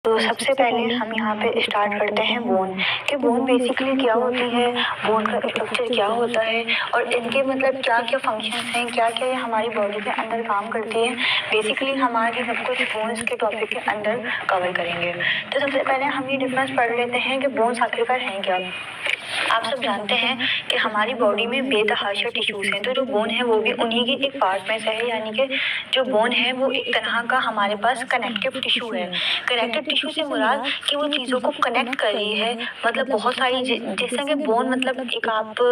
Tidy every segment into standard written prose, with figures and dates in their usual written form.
तो सबसे पहले हम यहाँ पे स्टार्ट करते हैं बोन कि बोन बेसिकली क्या होती है, बोन का स्ट्रक्चर क्या होता है और इनके मतलब क्या क्या फंक्शंस हैं, क्या क्या ये हमारी बॉडी के अंदर काम करती है। बेसिकली हमारे सब कुछ बोन्स के टॉपिक के अंदर कवर करेंगे। तो सबसे पहले हम ये डिफरेंस पढ़ लेते हैं कि बोन्स आखिरकार हैं क्या। आप सब जानते हैं कि हमारी बॉडी में बेतहाशा टिश्यूज हैं, तो जो बोन है वो भी उन्हीं की एक पार्ट में से है, यानी कि जो बोन है वो एक तरह का हमारे पास कनेक्टिव टिश्यू है। कनेक्टिव टिश्यू से मुराद कि वो चीज़ों को कनेक्ट कर रही है, मतलब बहुत सारी जैसे कि बोन मतलब एक आप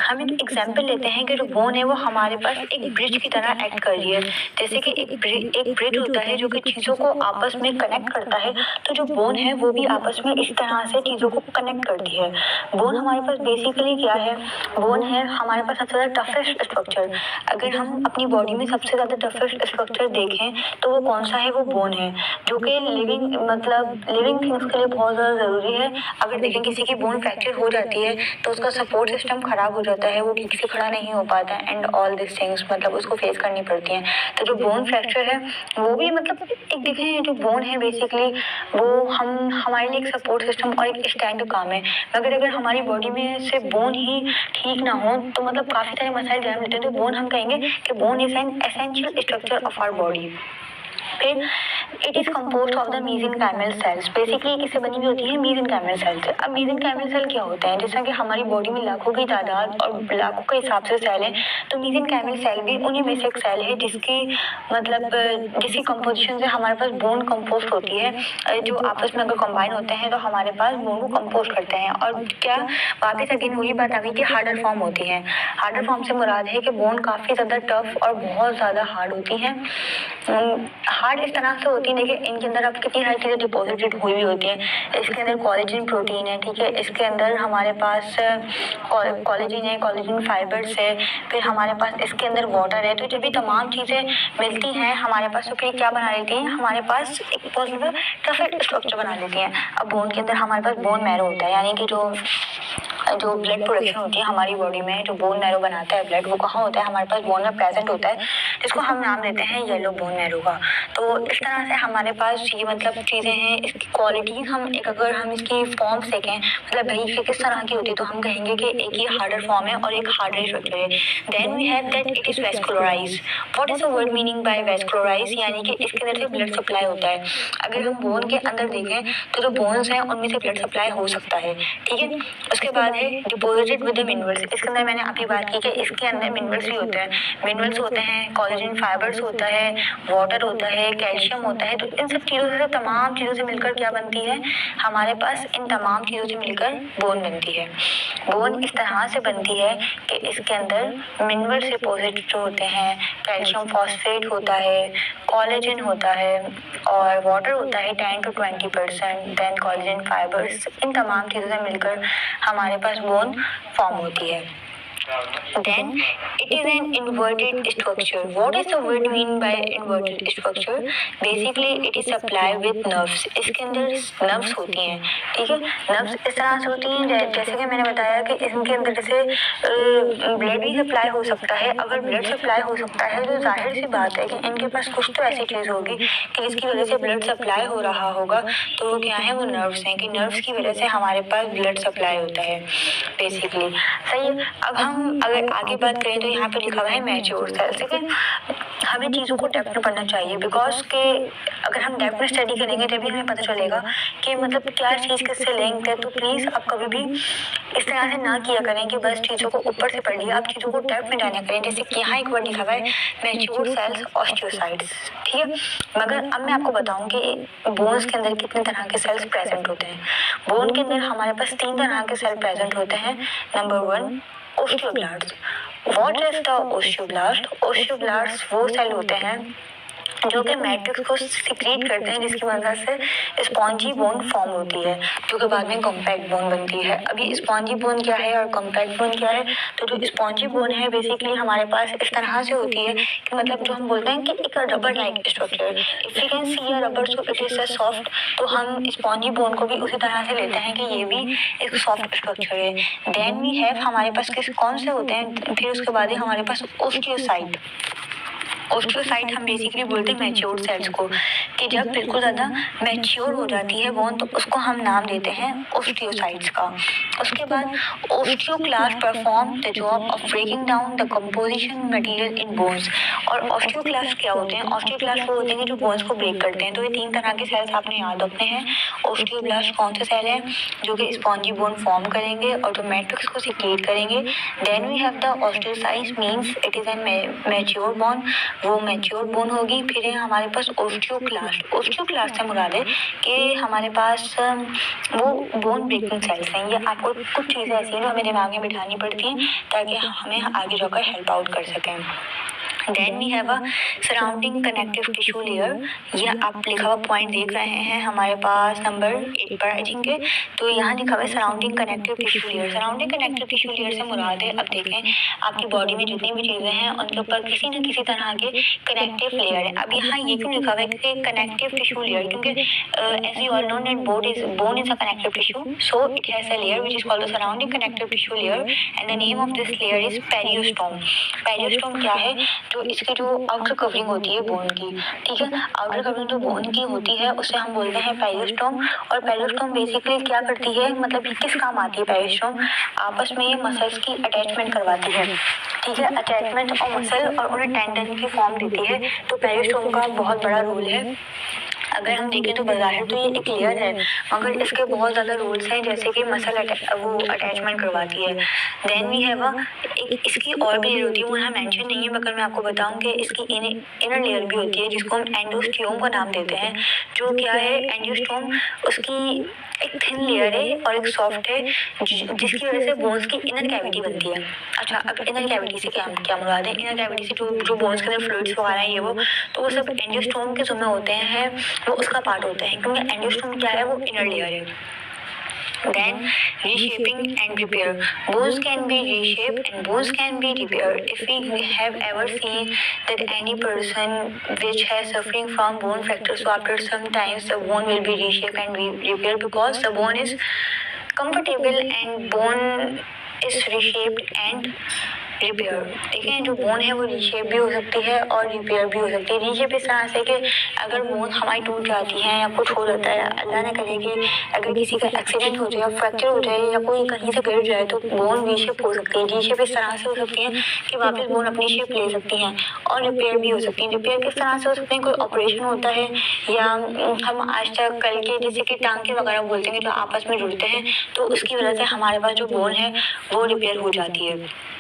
हम एक एग्जाम्पल लेते हैं कि जो बोन है वो हमारे पास एक ब्रिज की तरह एक्ट कर रही है। जैसे कि एक ब्रिज होता है जो कि चीज़ों को आपस में कनेक्ट करता है, तो जो बोन है वो भी आपस में इस तरह से चीज़ों को कनेक्ट करती है। बोन हमारे पास बेसिकली क्या है, बोन है हमारे पास सबसे ज़्यादा टफेस्ट स्ट्रक्चर। अगर हम अपनी बॉडी में सबसे ज़्यादा टफेस्ट स्ट्रक्चर देखें तो वो कौन सा है, वो बोन है, जो कि लिविंग थिंग्स के लिए बहुत ज़्यादा ज़रूरी है। अगर देखें किसी की बोन फ्रैक्चर हो जाती है तो उसका सपोर्ट सिस्टम ख़राब हो जाता है, वो ठीक से खड़ा नहीं हो पाता है एंड ऑल दिस थिंग्स मतलब उसको फेस करनी पड़ती हैं। तो जो बोन फ्रैक्चर है वो भी मतलब एक देखें जो बोन है बेसिकली वो हमारे लिए एक सपोर्ट सिस्टम और एक स्टैंड काम है। मगर अगर हमारी बॉडी में से बोन ही ठीक ना हो तो मतलब काफ़ी सारे मसाइल जन्म लेते हैं। तो बोन हम कहेंगे कि bone is an essential structure of our body. फिर it is compose of the mesenchymal cells. Basically किससे बनी हुई होती है, मेसेंकाइमल सेल से। अब मेसेंकाइमल सेल क्या होते हैं, जैसा कि हमारी बॉडी में लाखों की तादाद और लाखों के हिसाब से सेल हैं, तो मेसेंकाइमल सेल भी उन्हीं में से एक सेल है जिसकी मतलब जिसकी कंपोजिशन से हमारे पास बोन कंपोस्ट होती है। जो आपस में अगर कंबाइन होते हैं तो हमारे पास बोन को कंपोस्ट करते हैं। और क्या वापस अगेन वही बात आ गई कि हार्डर फॉर्म होती है। हार्डर फॉर्म से मुराद है कि बोन काफ़ी ज़्यादा टफ और बहुत ज़्यादा हार्ड होती हैं। हार्ड इस तरह से होती है, देखिए इनके अंदर अब कितनी सारी चीज़ें डिपॉजिटेड हुई हुई होती हैं। इसके अंदर कोलेजन प्रोटीन है, ठीक है, इसके अंदर हमारे पास कोलेजन है, कोलेजन फाइबर्स है, फिर हमारे पास इसके अंदर वाटर है। तो जब भी तमाम चीज़ें मिलती हैं हमारे पास तो फिर क्या बना लेती हैं, हमारे पास एक पॉजिटिव टफेस्ट स्ट्रक्चर बना लेती हैं। अब बोन के अंदर हमारे पास बोन मैरो होता है, यानी कि जो ब्लड प्रोडक्शन होती है हमारी बॉडी में, जो बोन मैरो बनाता है ब्लड, वो कहाँ होता है, हमारे पास बोन में प्रेजेंट होता है, जिसको हम नाम देते हैं येलो बोन मैरो का। तो इस तरह से हमारे पास ये मतलब चीज़ें हैं। इसकी क्वालिटी हम एक अगर हम इसकी फॉर्म्स देखें मतलब ब्रीफ किस तरह की होती है तो हम कहेंगे कि एक ये हार्डर फॉर्म है और एक हार्डर स्ट्रक्चर है। Then we have that it is vascularise. What is the word meaning by vascularise, यानी कि इसके अंदर से ब्लड सप्लाई होता है। अगर हम बोन के अंदर देखें तो जो बोन्स हैं उनमें से ब्लड सप्लाई हो सकता है, ठीक है। उसके बाद है डिपोजिटेड विद द मिनरल्स। इसके अंदर मैंने अभी बात की कि इसके अंदर मिनरल्स भी होते हैं। मिनरल्स होते हैं, कोलेजन फाइबर्स होता है, वाटर होता है, कैल्शियम होता है। तो इन सब चीज़ों से तमाम चीज़ों से मिलकर क्या बनती है, हमारे पास इन तमाम चीज़ों से मिलकर बोन बनती है। बोन इस तरह से बनती है कि इसके अंदर मिनरल्स डिपोजिट जो होते हैं, कैल्शियम फॉस्फेट होता है, कोलेजन होता है और वाटर होता है 10 to 20%, देन कोलेजन फाइबर्स, इन तमाम चीज़ों से मिलकर हमारे पास बोन फॉर्म होती है। Then it is an inverted structure. What is the word mean by inverted structure? Basically it is supplied with nerves. इसके अंदर nerves होती हैं, ठीक है। nerves इस तरह से होती हैं जैसे कि मैंने बताया कि इनके अंदर जैसे ब्लड भी सप्लाई हो सकता है। अगर ब्लड सप्लाई हो सकता है तो जाहिर सी बात है कि इनके पास कुछ तो ऐसी चीज़ होगी कि जिसकी वजह से ब्लड सप्लाई हो रहा होगा। तो वो क्या है, वो नर्व्स हैं कि नर्व्स की वजह से हमारे पास ब्लड सप्लाई होता है बेसिकली, सही है। अब हम अगर आगे बात करें तो यहाँ पे लिखा हुआ है मैच्योर सेल्स, ठीक है। हमें चीज़ों को डेप्थ में पढ़ना चाहिए बिकॉज के अगर हम डेप्थ में स्टडी करेंगे तभी हमें पता चलेगा कि मतलब क्या चीज़ किससे लिंक्ड है। तो प्लीज़ आप कभी भी इस तरह से ना किया करें कि बस चीज़ों को ऊपर से पढ़ लिया, आप चीज़ों को डेप्थ में जाना करें। जैसे कि यहाँ एक वर्ड लिखा हुआ है मैच्योर सेल्स ऑस्टियोसाइट्स, ठीक है। मगर अब मैं आपको बताऊँ कि बोन्स के अंदर कितने तरह के सेल्स प्रेजेंट होते हैं। बोन के अंदर हमारे पास 3 तरह के सेल प्रेजेंट होते हैं। Number 1 osteoblast. What is the osteoblast? Osteoblast वो सेल होते हैं जो कि मैट्रिक्स को सिक्रीट करते हैं, जिसकी वजह से स्पॉन्जी बोन फॉर्म होती है जो कि बाद में कॉम्पैक्ट बोन बनती है। अभी स्पॉन्जी बोन क्या है और कॉम्पैक्ट बोन क्या है? तो जो स्पॉन्जी बोन है बेसिकली हमारे पास इस तरह से होती है कि मतलब जो हम बोलते हैं कि एक rubber like structure. If you can see a rubber so it is a soft, तो हम स्पॉन्जी बोन को भी उसी तरह से लेते हैं कि ये भी एक सॉफ्ट स्ट्रक्चर है। देन वी हैव हमारे पास किस कौन से होते हैं, फिर उसके बाद ही हमारे पास ओस्टियोसाइट। ओस्टियोसाइट हम बेसिकली बोलते हैं मैच्योर सेल्स को, कि जब बिल्कुल ज़्यादा मैच्योर हो जाती है बोन तो उसको हम नाम देते हैं ओस्टियोसाइट्स का। उसके बाद osteoclast perform the job of breaking down the composition material in bones. और ओस्टियोक्लास्ट क्या होते हैं? ओस्टियोक्लास्ट वो होते हैं जो बोन्स को ब्रेक करते हैं। तो ये 3 तरह के सेल्स आपने याद रखने हैं। ओस्टियोब्लास्ट कौन से सेल है? जो कि स्पॉन्जी बोन फॉर्म करेंगे और जो मैट्रिक्स को सिक्रीट करेंगे। Then we have the osteocytes means it is an mature bone, वो मैच्योर बोन होगी। फिर है हमारे पास ओस्टियोक्लास्ट। ओस्टियोक्लास्ट से मुराद है कि हमारे पास वो बोन ब्रेकिंग सेल्स हैं। ये आपको कुछ चीज़ें ऐसी हैं जो हमें दिमाग में बिठानी पड़ती हैं ताकि हमें आगे जाकर हेल्प आउट कर सकें। Then we have a surrounding connective tissue layer. ये आप लिखा हुआ पॉइंट देख रहे हैं हमारे पास नंबर 8 पर आई थिंक है। तो यहाँ लिखा हुआ है surrounding connective tissue layer. Surrounding connective tissue layer से मुराद है, अब देखें आपकी बॉडी में जितनी भी चीज़ें हैं उनके ऊपर किसी न किसी तरह के कनेक्टिव लेयर है। अब यहाँ ये क्यों लिखा हुआ है कि कनेक्टिव टिश्यू लेयर? क्योंकि as you all know that bone is a connective tissue, so it has a layer which is called the surrounding connective tissue layer and the name of this layer is periosteum. Periosteum क्या है? जो इसकी जो outer covering होती है bone की, ठीक है, आउटर कवरिंग जो बोन की होती है उसे हम बोलते हैं पेरियोस्टोम। और पेरियोस्टोम बेसिकली क्या करती है, मतलब किस काम आती है पेरियोस्टोम? आपस में ये मसल्स की अटैचमेंट करवाती है, ठीक है, अटैचमेंट और मसल और उन्हें टेंडन की फॉर्म देती है। तो पेरियोस्टोम का बहुत बड़ा रोल है। अगर हम देखें तो बज़ाहिर तो ये एक लेयर है मगर इसके बहुत ज़्यादा रोल्स हैं, जैसे कि मसल वो अटैचमेंट करवाती है। देन वी हैव एक इसकी और भी लेयर होती है, वो यहाँ मेंशन नहीं है मगर मैं आपको बताऊं कि इसकी इनर लेयर भी होती है जिसको हम एंडोस्टियोम का नाम देते हैं। जो क्या है एंडोस्टियोम? उसकी एक थिन लेयर है और एक सॉफ्ट है जिसकी वजह से बोन्स की इनर कैविटी बनती है। अच्छा, अब इनर कैविटी से क्या क्या मुराद है? इनर कैविटी से जो बोन्स के अंदर फ्लूइड्स वगैरह हैं ये वो सब एंडोस्टोम के जिम्मे होते हैं, वो उसका पार्ट होता है क्योंकि एंडोस्टोम क्या है? वो इनर लेयर है। Then reshaping and repair. Bones can be reshaped and bones can be repaired. If we have ever seen that any person which has suffering from bone fracture, so after some times the bone will be reshaped and repaired because the bone is comfortable and bone is reshaped and repair. देखें जो bone है वो reshape भी हो सकती है और repair भी हो सकती है। रीशेप इस तरह से कि अगर बोन हमारी टूट जाती है या कुछ हो जाता है, अल्लाह ना करे कि अगर किसी का एक्सीडेंट हो जाए, फ्रैक्चर हो जाए या कोई कहीं से गिर जाए तो बोन रीशेप हो सकती है। रीशेप इस तरह से हो सकती है कि वापस बोन अपनी शेप ले सकती हैं। और रिपेयर भी हो सकती है। रिपेयर किस तरह से हो सकते हैं? कोई ऑपरेशन होता है या हम आज तक कल के जैसे कि टांके वगैरह बोलते हैं जो आपस में जुड़ते हैं, तो उसकी वजह से हमारे पास जो बोन है वो रिपेयर हो जाती है।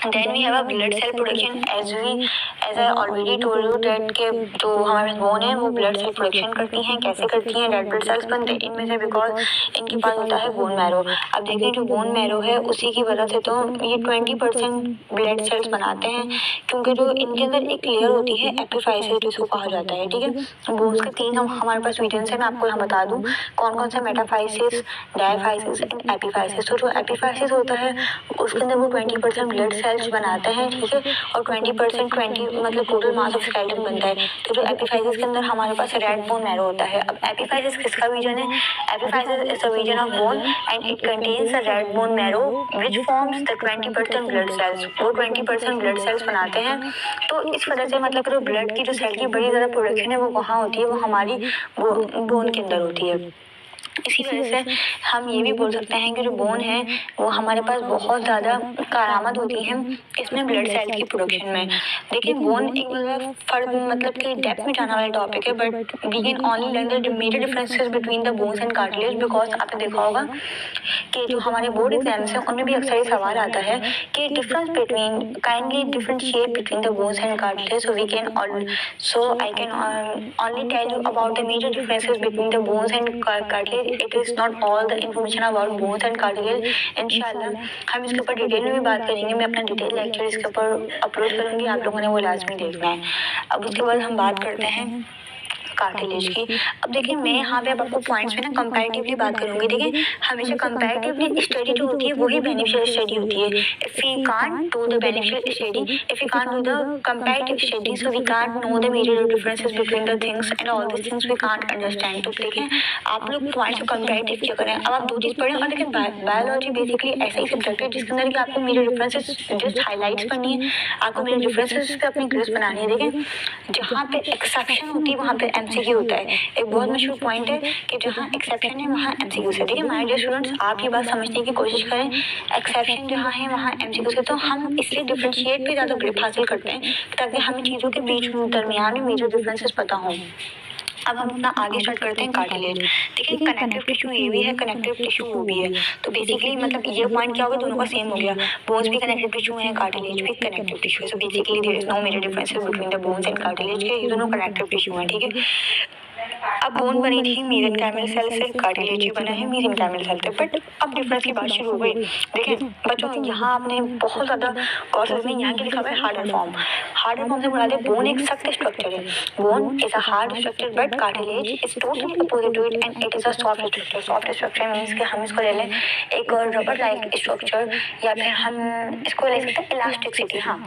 Then we have a blood cell production as I already told you that के जो हमारे बोन है वो ब्लड सेल प्रोडक्शन करती हैं। कैसे करती हैं? रेड ब्लड सेल्स बनते हैं इनमें से बिकॉज इनके पास होता है बोन मैरो। अब देखें जो बोन मैरो है उसी की वजह से तो ये 20% ब्लड सेल्स बनाते हैं क्योंकि जो इनके अंदर एक लेयर होती है एपिफाइसिस जिसको कहा जाता है, ठीक है। बोन्स के 3 हमारे पास रीजन्स हैं, मैं आपको यहाँ बता दूँ कौन कौन से, मेटाफाइसिस, डायफाइसिस एंड एपिफाइसिस। तो जो एपिफाइसिस होता है उसके अंदर वो 20% ब्लड सेल्स बनाते हैं, ठीक है, और 20% मतलब टोटल मास ऑफ स्केलेटन बनता है। तो जो एपिफाइसिस के अंदर हमारे पास रेड बोन मैरो होता है। अब एपिफाइसिस किसका रीजन है? Epiphysis is the region of bone and it contains the red bone marrow which forms the 20% blood cells. वो 20% ब्लड सेल्स बनाते हैं। तो इस वजह से मतलब जो ब्लड की जो सेल की बड़ी ज़्यादा प्रोडक्शन है वो कहाँ होती है? वो हमारी बोन के अंदर होती है। इसी वजह से हम ये भी बोल सकते हैं कि जो बोन है वो हमारे पास बहुत ज़्यादा कारआमद होती है इसमें ब्लड सेल की प्रोडक्शन में। देखिए बोन एक फर्द मतलब कि डेप्थ में जाने वाला टॉपिक है but we can only learn the major differences between the bones and cartilage because आपने देखा होगा कि जो हमारे बोर्ड एग्जाम्स हैं उनमें भी अक्सर ये सवाल आता है कि difference between kindly different shape between the bones and cartilage. So I can only tell you about the major differences between the bones and cartilage. It is not all the information about bones and cartilage. इंशाल्लाह हम इसके ऊपर detail में भी बात करेंगे। मैं अपना डिटेल लेक्चर इसके ऊपर अपलोड करूँगी, आप लोगों ने वो लाजमी देखना है। अब उसके बाद हम बात करते हैं कार्टिलेज की। अब देखिए मैं यहाँ पे अब आपको पॉइंट्स में ना कंपैरेटिवली बात करूँगी। देखिए हमेशा कंपैरेटिवली स्टडी जो होती है वही बेनिफिशियल स्टडी होती है। If we can't do the beneficial study, if we can't do the comparative study, so we can't know the major differences between the things and all this things we can't understand. तो देखें आप लोग points को comparative क्या करें। अब आप दो चीज़ पढ़ें और देखें बायोलॉजी बेसिकली ऐसा ही सब्जेक्ट है जिसके अंदर कि आपको मेजर डिफरेंसेस जस्ट हाईलाइट्स करनी है, आपको मेजर डिफरेंसेस पे अपनी ग्रेस बनानी है। देखें जहाँ पे एक्सेप्शन होती है वहाँ पे एमसीक्यू होता है। एक बहुत मशहूर पॉइंट है कि जहाँ एक्सेप्शन है वहाँ एमसीक्यू है। देखिए माय डियर स्टूडेंट्स, आप ये बात समझने की कोशिश करें, एक्सेप्शन जहाँ है वहाँ एमसीक्यू है। तो हम इसलिए डिफ्रेंशिएट पे ज़्यादा ग्रिप हासिल करते हैं ताकि हमें चीज़ों के बीच में दरमियान में मेजर डिफरेंसेस पता हों। अब हम अपना आगे स्टार्ट करते हैं कार्टिलेज। देखिए कनेक्टिव टिश्यू ये भी है, कनेक्टिव टिश्यू वो भी है। तो बेसिकली मतलब ये पॉइंट क्या होगा, दोनों का सेम हो गया। बोन्स भी कनेक्टिव टिश्यू है, कार्टिलेज भी कनेक्टिव टिश्यू है। So basically there is no major differences between the bones and cartilage के, ये दोनों कनेक्टिव टिश्यू हैं, ठीक है। अब बोन बनी थी मेसेंकाइमल सेल से, कार्टिलेज भी बना है मेसेंकाइमल सेल से, बट अब डिफरेंस की बात शुरू हो गई। देखें बच्चों यहाँ आपने बहुत ज़्यादा गौर में यहाँ के लिखा हुआ है हार्डर फॉर्म। हार्डर फॉर्म से मुराद है बोन एक सख्त स्ट्रक्चर है। Bone is a hard structure but cartilage is totally opposite to it and it is a soft structure. Soft structure means कि हम इसको ले लें एक रबर लाइक स्ट्रक्चर, या फिर हम इसको ले सकते हैं इलास्टिसिटी। हाँ,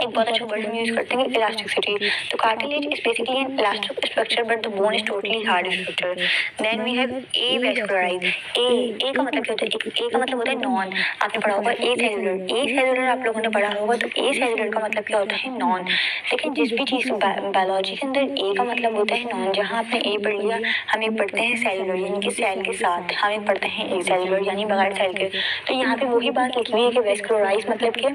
एक बहुत अच्छा वर्ड हम यूज करते हैं इलास्टिसिटी। तो cartilage is basically an elastic structure but the bone is totally hard structure. Then we have a vascularise. A का मतलब क्या होता है, ए का मतलब होता है नॉन। आपने पढ़ा होगा ए सेलुलर, ए सेलुलर आप लोगों ने पढ़ा होगा। तो ए सेलुलर का मतलब क्या होता है, नॉन। लेकिन जिस भी चीज़ बायोलॉजी के अंदर ए का मतलब होता है नॉन। जहाँ आपने ए पढ़ लिया, हम एक पढ़ते हैं सेलुलर यानी कि सेल के साथ, हम एक पढ़ते हैं ए सेलुलर यानी बगैर सेल के। तो यहाँ पे वही बात लिखी हुई है कि वेस्कुलराइज मतलब कि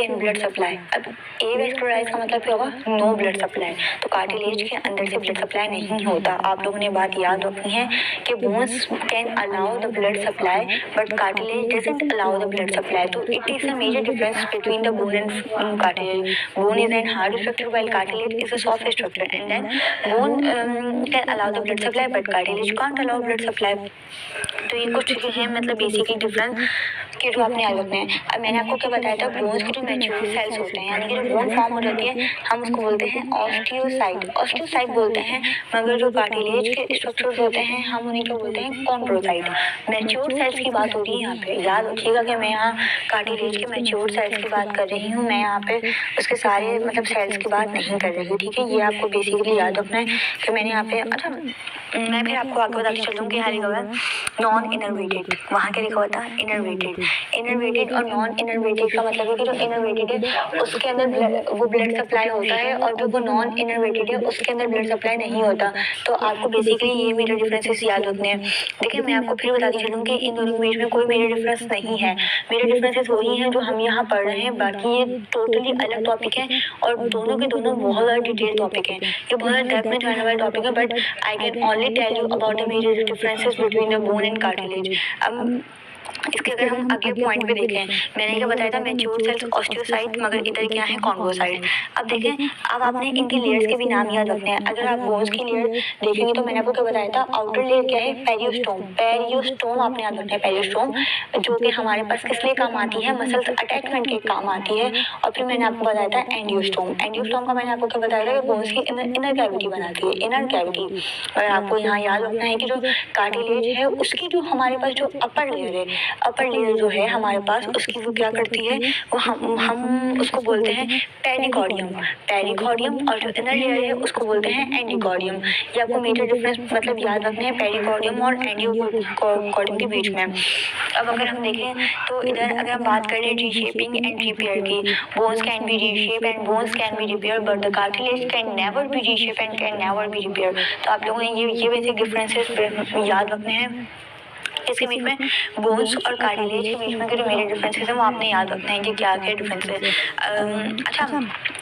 ब्लड सप्लाई। अब ए वेस्कुलराइज का मतलब क्या होगा, नो ब्लड सप्लाई। तो कार्टिलेज के अंदर से ब्लड सप्लाई नहीं होता। आप लोगों ने बात याद रखनी है कि bones can allow the blood supply but cartilage doesn't allow the blood supply. तो it is a major difference between the bone and cartilage. Bone is an hard structure while cartilage is a soft structure and then bone can allow the blood supply but cartilage can't allow blood supply. तो ये कुछ चीज़ें हैं मतलब basically difference के जो आपने याद रखना है। अब मैंने आपको क्या बताया था, बोन्स के जो मैच्योर सेल्स होते हैं यानी कि जो बोन फॉर्म हो जाती है हम उसको बोलते हैं ऑस्टियोसाइट, ऑस्टियोसाइट बोलते हैं। मगर जो कार्टिलेज के स्ट्रक्चर्स होते हैं हम उन्हें क्या बोलते हैं, कॉन्ड्रोसाइट। मैच्योर सेल्स की बात हो रही है यहाँ पे, याद रखिएगा कि मैं यहाँ कार्टिलेज के मैच्योर सेल्स की बात कर रही हूँ, मैं यहाँ पे उसके सारे मतलब सेल्स की बात नहीं कर रही हूँ, ठीक है। ये आपको बेसिकली याद रखना है कि मैंने यहाँ पे, अच्छा मैं फिर आपको आगे बताती चलूँ कि यहाँ लिखा हुआ है नॉन इनर्वेटेड, वहाँ क्या लिखा हुआ था, इनर्वेटेड। इनर्वेटेड और नॉन इनर्वेटेड का मतलब है कि जो इनर्वेटेड है उसके अंदर वो ब्लड सप्लाई होता है और जो वो नॉन इनर्वेटेड है उसके अंदर ब्लड सप्लाई नहीं होता। तो आपको बेसिकली ये मेरे डिफरेंसेस याद रखने हैं। देखिए मैं आपको फिर बताती चलूँ कि इन दोनों के बीच में कोई मेरे डिफरेंस नहीं है। मेरे डिफरेंसेस वही हैं जो हम यहाँ पढ़ रहे हैं, बाकी ये टोटली अलग टॉपिक है और दोनों के दोनों बहुत ज़्यादा डिटेल टॉपिक है। ये बहुत ज़्यादा डेप्थ में जाने वाला टॉपिक है, but I can only tell you about the major differences between the bone and cartilage. अब इसके अगर हम अगले पॉइंट पे देखें, मैंने क्या बताया था मैच्योर सेल्स ऑस्टियोसाइट, मगर इधर क्या है, कॉन्ड्रोसाइट। अब देखें, अब आपने इनके लेयर्स के भी नाम याद रखने हैं। अगर आप बोन्स की लेयर देखेंगे तो मैंने आपको क्या बताया था, आउटर लेयर क्या है, पेरियोस्टोम। पेरियोस्टोम आपने याद रखना है, पेरियोस्टोम जो कि हमारे पास किस लिए काम आती है, मसल्स अटैचमेंट के काम आती है। और फिर मैंने आपको बताया था एंडियोस्टोम। एंडियोस्टोम का मैंने आपको क्या बताया था कि बोन्स की इनर कैविटी बनाती है, इनर कैविटी। और आपको यहाँ याद रखना है कि जो कार्टिलेज है उसकी जो हमारे पास जो अपर लेयर है, अपर लेयर जो है हमारे पास उसकी वो क्या करती है, वो हम उसको बोलते हैं पेरिकॉर्डियम। पेरिकॉर्डियम और जो इनर लेयर है उसको बोलते हैं एंडिकॉर्डियम। ये आपको मेजर डिफरेंस मतलब याद रखने हैं पेरिकॉर्डियम और एंडिकॉर्डियम के बीच में। अब अगर हम देखें तो इधर अगर हम बात करें री शेपिंग एंड रिपेयर की, bones can be reshape and bones can be repair but the cartilage can never be reshape and can never be repair. तो आप लोगों ने ये बेसिक डिफरेंसेस याद रखने हैं। इसके बीच में बोन्स और कार्टिलेज के बीच में जो मेरे डिफरेंसेस हैं वो आपने याद रखना है कि क्या क्या डिफरेंस है। अच्छा,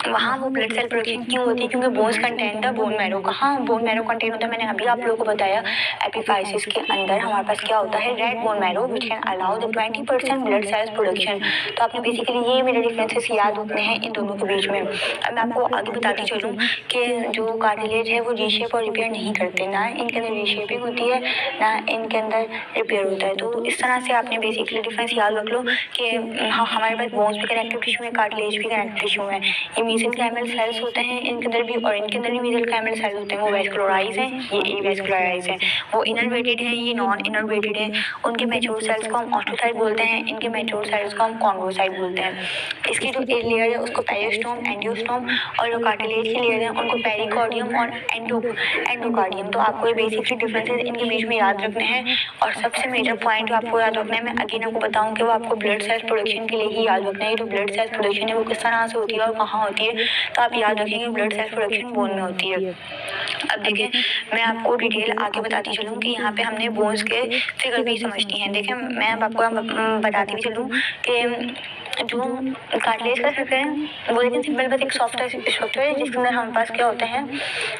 वहाँ वो ब्लड सेल प्रोडक्शन क्यों होती है, क्योंकि bones contain the bone marrow. कहाँ बोन मैरो कंटेन होता है, मैंने अभी आप लोगों को बताया एपिफाइसिस के अंदर हमारे पास क्या होता है, red bone marrow which can allow the 20% blood sales production. तो आपने बेसिकली ये मेरे डिफरेंसेस याद रखने हैं इन दोनों के बीच में। अब मैं आपको आगे बताती चलूँ कि जो कार्टिलेज है वो रीशेप और रिपेयर नहीं करते, ना इनके अंदर रीशेपिंग होती है ना इनके अंदर रिपेयर रिपेयर होता है। तो इस तरह से आपने बेसिकली डिफरेंस याद रख लो कि हमारे पास बोन्स भी कनेक्टिव टिश्यू है, कार्टिलेज भी कनेक्टिव टिश्यू है। ये मेसेंकाइमल सेल्स होते हैं इनके अंदर भी, और इनके अंदर भी मेसेंकाइमल सेल्स होते हैं। वो वेस्कुलराइज हैं, ये वेस्कुलराइज है। वो इनर्वेटेड है, ये नॉन इनर्वेटेड है। उनके मैच्योर सेल्स को हम ऑस्टोसाइट बोलते हैं, इनके मैच्योर सेल्स को हम कॉन्ड्रोसाइट बोलते हैं। इसकी जो लेयर है उसको पेरियोस्टोम, एंजियोस्टोम, और जो कार्टिलेज की लेयर है उनको पेरिकार्डियम और एंडोकार्डियम। तो आपको ये बेसिकली डिफरेंसेस इनके बीच में याद रखने हैं। और सबसे मेजर पॉइंट जो आपको याद रखना है, मैं अगेन आपको बताऊं कि वो आपको ब्लड सेल्स प्रोडक्शन के लिए ही याद रखना है। जो ब्लड सेल्स प्रोडक्शन है वो किस तरह से होती है और कहाँ होती है, तो आप याद रखेंगे ब्लड सेल्स प्रोडक्शन बोन में होती है। अब देखें, मैं आपको डिटेल आगे बताती चलूँ कि यहाँ पे हमने बोन्स के फिगर भी समझती हैं। देखें, मैं अब आपको बताती भी चलूँ कि जो कार्टिलेज का स्ट्रक्चर है वो लेकिन सिंपल बस एक सॉफ्ट स्ट्रक्चर है जिसके अंदर हमारे पास क्या होते हैं,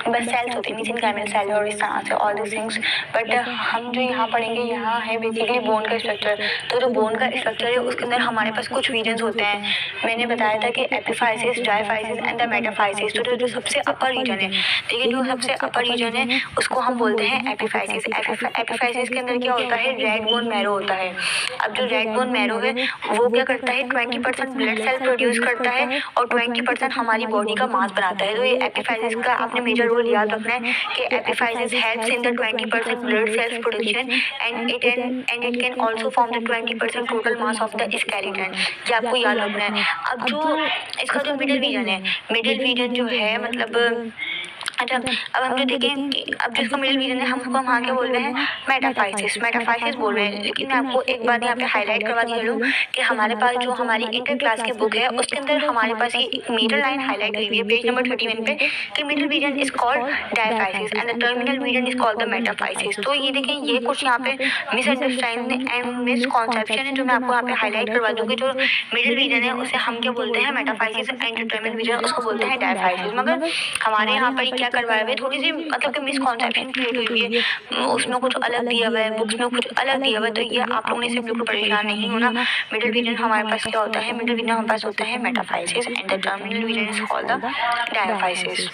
बस सेल्स होते हैं, मेसेंकाइमल सेल और इस तरह से ऑल दिस थिंग्स। बट हम जो यहाँ पढ़ेंगे यहाँ है बेसिकली बोन का स्ट्रक्चर। तो जो बोन का स्ट्रक्चर है उसके अंदर हमारे पास कुछ रीजन्स होते हैं। मैंने बताया था कि epiphysis, diaphysis and the metaphysis. तो जो सबसे अपर रीजन है, देखिए जो सबसे अपर रीजन है उसको हम बोलते हैं एपिफाइसिस। एपिफाइसिस के अंदर क्या होता है, रेड बोन मैरो होता है। अब जो रेड बोन मैरो है वो क्या करता है, 20% ब्लड सेल प्रोड्यूस करता है और 20% हमारी बॉडी का मास बनाता है। तो ये एपिफाइसिस का आपने मेजर रोल याद रखना है कि epiphysis helps in the 20% blood sales production and it can also form the 20% total mass of the skeleton. ये आपको याद रखना है। अब जो इसका जो मिडिल रीजन है, मिडिल रीजन जो है मतलब अच्छा, अब हम जो देखें कि अब जिसको मिडिल रीजन है हम उसको वहाँ क्या बोल रहे हैं, मेटाफाइसिस बोल रहे हैं। लेकिन मैं आपको एक बात यहाँ पे हाईलाइट करवा दी चलूँ कि हमारे पास जो हमारी इंटर क्लास की बुक है उसके अंदर हमारे पास ये एक मेजर लाइन हाईलाइट हुई है पेज नंबर 31 पे कि middle region is called diaphysis and the terminal region is called the metaphysis. तो ये देखें, ये कुछ यहाँ पे मिसअंडरस्टैंडिंग एंड मिसकॉन्सेप्शन है जो मैं आपको यहाँ पे हाईलाइट करवा दूँगी। जो मिडिल रीजन है उसे हम क्या बोलते हैं, मेटाफाइसिस, एंड जो टर्मिनल रीजन उसको बोलते हैं डायफाइसिस। मगर हमारे यहाँ पर क्या करवाया हुआ है, थोड़ी सी मतलब कि मिसकॉन्सेप्शन क्रिएट हुई है, उसमें कुछ अलग दिया हुआ है, बुक्स में कुछ अलग दिया हुआ है। तो ये आप लोगों ने से बिल्कुल परेशान नहीं होना। मिडिल रीजन हमारे पास क्या होता है, मिडिल रीजन हमारे पास होता है metaphysis and the terminal region is called the diaphysis.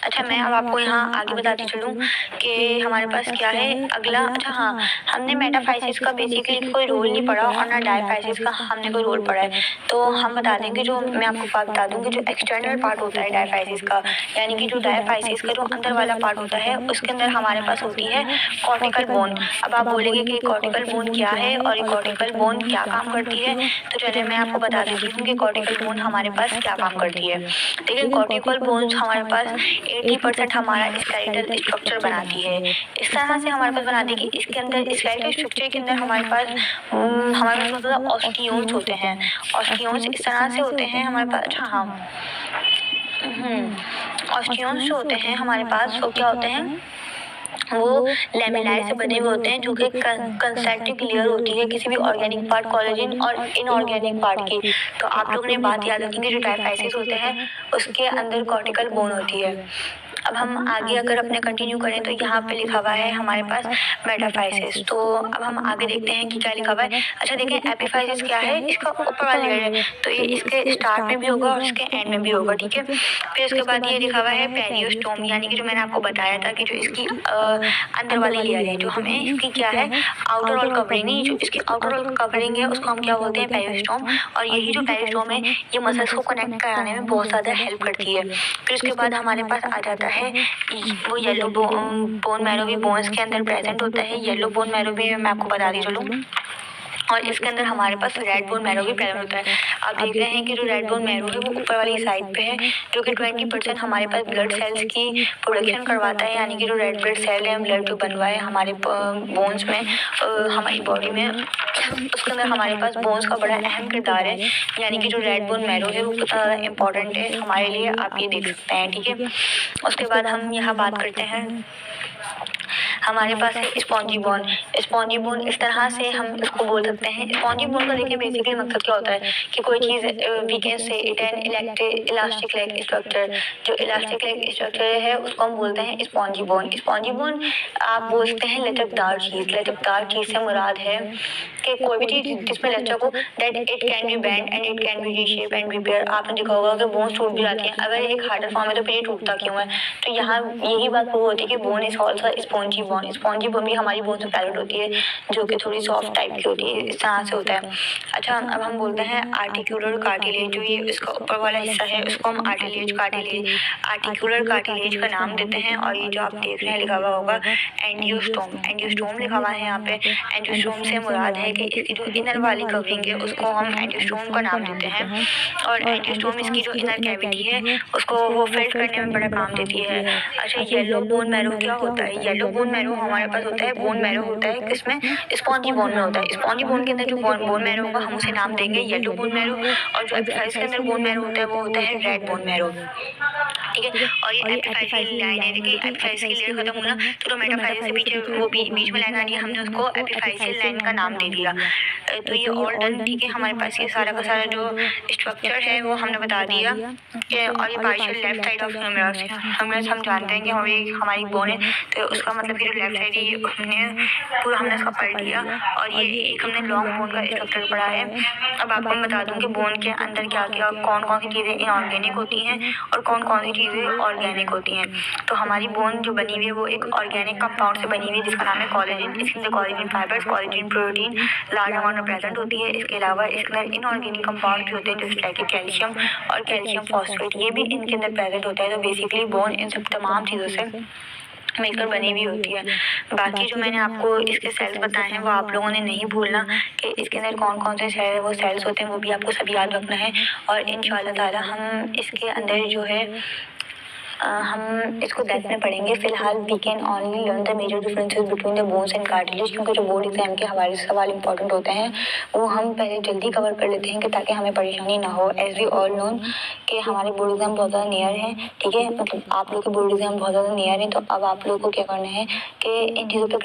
अच्छा, मैं अब आपको यहाँ आगे बताती चलूँ कि हमारे पास क्या है अगला। अच्छा हाँ, हमने मेटाफाइसिस का बेसिकली कोई रोल नहीं पढ़ा और ना डायफाइसिस का हमने कोई रोल पढ़ा है। तो हम बता देंगे, जो मैं आपको बात बता दूँगी, जो एक्सटर्नल पार्ट होता है डायफाइसिस का, यानी कि जो डायफाइसिस का जो अंदर वाला पार्ट होता है उसके अंदर हमारे पास होती है कॉर्टिकल बोन। अब आप बोलेंगे कि कॉर्टिकल बोन क्या है और ये कॉर्टिकल बोन क्या काम करती है, तो चलिए मैं आपको बता देती हूँ कि कॉर्टिकल बोन हमारे पास क्या काम करती है। देखिए, कॉर्टिकल बोन्स हमारे पास 80% हमारा स्केलेटल स्ट्रक्चर बनाती है। इस तरह से हमारे पास बनाती है कि इसके अंदर स्केलेटल स्ट्रक्चर के अंदर हमारे पास मतलब ऑस्टियोन्स होते हैं। ऑस्टियोन्स इस तरह से होते हैं हमारे पास। अच्छा हाँ, ऑस्टियोन्स जो होते हैं हमारे पास वो क्या होते हैं, वो लेमेलाए से बने हुए होते हैं, जो कि कंसेंट्रिक लेयर होती है किसी भी ऑर्गेनिक पार्ट, कोलेजन और इनऑर्गेनिक पार्ट की। तो आप लोगों ने बात याद रखेंगे, जो डायफाइसिस होते हैं उसके अंदर कॉर्टिकल बोन होती है। अब हम आगे अगर अपने कंटिन्यू करें तो यहाँ पे लिखा हुआ है हमारे पास मेटाफाइसिस। तो अब हम आगे देखते हैं कि क्या लिखा हुआ है। अच्छा देखें, एपिफाइसिस क्या है, इसका ऊपर वाला लेयर है, तो ये इसके स्टार्ट में भी होगा और इसके एंड में भी होगा, ठीक है। फिर उसके बाद ये लिखा हुआ है पेरियोस्टोम, यानी कि जो मैंने आपको बताया था कि जो इसकी अंदर वाली लेयर है, जो हमें इसकी क्या है आउटर वॉल कवरिंग नहीं, जो इसकी आउटर वॉल कवरिंग है उसको हम क्या बोलते हैं, पेरियोस्टोम। और यही जो पेरियोस्टोम है ये मसल्स को कनेक्ट कराने में बहुत ज़्यादा हेल्प करती है। फिर उसके बाद हमारे पास आ जाता है वो येलो बोन मैरो भी बोन्स के अंदर प्रेजेंट होता है। येलो बोन मैरो भी मैं आपको बता दी चलूँ, और इसके अंदर हमारे पास रेड बोन मैरो भी प्रेजेंट होता है। आप देख रहे हैं कि जो रेड बोन मैरो है वो ऊपर वाली साइड पे है, जो कि 20% हमारे पास ब्लड सेल्स की प्रोडक्शन करवाता है, यानी कि जो रेड ब्लड सेल है, ब्लड जो बनवा है हमारे बोन्स में, हमारी बॉडी में, उसके अंदर हमारे पास बोन्स का बड़ा अहम किरदार है। यानी कि जो रेड बोन मैरो है वो कितना ज़्यादा इंपॉर्टेंट है हमारे लिए, आप ये देख सकते हैं, ठीक है। उसके बाद हम यहाँ बात करते हैं, हमारे पास है स्पॉन्जी बोन। स्पॉन्जी बोन इस तरह से हम इसको बोल सकते हैं। स्पॉन्जी बोन का देखिए बेसिकली मकसद क्या होता है कि कोई चीज़ we can say it an elastic like structure. जो इलास्टिक लाइक स्ट्रक्चर है उसको हम बोलते हैं स्पॉन्जी बोन। स्पॉन्जी बोन आप बोलते हैं लचकदार चीज़। लचकदार चीज़ से मुराद है कि कोई भी चीज़ जिसमें लचक हो, that it can be bend and it can be reshape and repair. आपने देखा होगा कि बोन टूट भी जाती है, अगर एक हार्डर फॉर्म है तो फिर ये टूटता क्यों है। तो यहाँ यही बात वो होती है कि bone is also spongy bone. Spongy bone भी हमारी बोन से पैरेट होती है जो कि थोड़ी सॉफ्ट टाइप की होती है, इस तरह से होता है। अच्छा, अब हम बोलते हैं आर्टिकुलर कार्टिलेज, जो ये इसका ऊपर वाला हिस्सा है उसको हम आर्टिकुलर कार्टिलेज का नाम देते हैं। और ये जो आप देख रहे हैं लिखा हुआ होगा एंजियोस्टोम लिखा हुआ है यहाँ पे। एंजियोस्टोम से मुराद है कि इसकी जो इनर वाली कवरिंग है उसको हम एंजियोस्टोम का नाम देते हैं। और एंजियोस्टोम इसकी जो इनर कैविटी है उसको वो फिल्ट करने में बड़ा काम देती है। अच्छा, येलो बोन मैरो क्या होता है? येलो बोन मैरो हमारे पास होता है, बोन मैरो होता है किसमें? स्पॉन्जी बोन में होता है। स्पॉन्जी बोन के अंदर जो बोन मैरो होगा हम उसे नाम देंगे येलो बोन मैरो। और जो एपिफाइज के अंदर बोन मैरो होता है वो होता है रेड बोन मैरो, ठीक है। और ये एपिफाइज की लाइन है, देखिए एपिफाइज की लेयर खत्म हुआ तो मेटाफाइज से पीछे वो बीच में लाइन आ रही है, हमने उसको एपिफाइजियल लाइन का नाम दे दिया। तो ये ऑल डन, ठीक है। हमारे पास ये सारा का सारा जो स्ट्रक्चर है वो हमने बता दिया कि। और ये partial left side of humerus हम जानते हैं कि हमारी बोन है, तो उसका मतलब कि लेफ्ट साइड ही हमने उसका पढ़ लिया। और ये एक हमने लॉन्ग बोन का स्ट्रक्चर पढ़ा है। अब आपको मैं बता दूं कि बोन के अंदर क्या क्या कौन कौन सी चीज़ें इनऑर्गेनिक होती हैं और कौन कौन सी चीज़ें ऑर्गेनिक होती हैं। तो हमारी बोन जो बनी हुई है वो एक ऑर्गेनिक कंपाउंड से बनी हुई है जिसका नाम है कोलेजन। इसके अंदर collagen fibres, collagen protein large amount में प्रेजेंट होती है। इसके अलावा इसके अंदर इनऑर्गेनिक कंपाउंड भी होते हैं जैसे लाइक कैल्शियम और कैल्शियम फॉस्फेट, ये भी इनके अंदर प्रेजेंट होता है। तो बेसिकली बोन इन सब तमाम चीज़ों से मिलकर बनी हुई होती है। बाकी जो मैंने आपको इसके सेल्स बताए हैं वो आप लोगों ने नहीं भूलना कि इसके अंदर कौन कौन से सेल वो सेल्स होते हैं, वो भी आपको सब याद रखना है। और इंशाल्लाह ताला हम इसके अंदर जो है हम इसको डेप्थ में पढ़ेंगे। फिलहाल we can only learn the major differences between the bones and cartilage, क्योंकि जो बोर्ड एग्जाम के हवाले से सवाल इंपॉर्टेंट होते हैं वो हम पहले जल्दी कवर कर लेते हैं कि ताकि हमें परेशानी ना हो। एज वी ऑल नोन कि हमारे बोर्ड एग्जाम बहुत ज़्यादा नियर है, ठीक है। मतलब आप लोग के बोर्ड एग्जाम बहुत ज़्यादा नियर है, तो अब आप लोगों को क्या करना है कि इन चीज़ों पर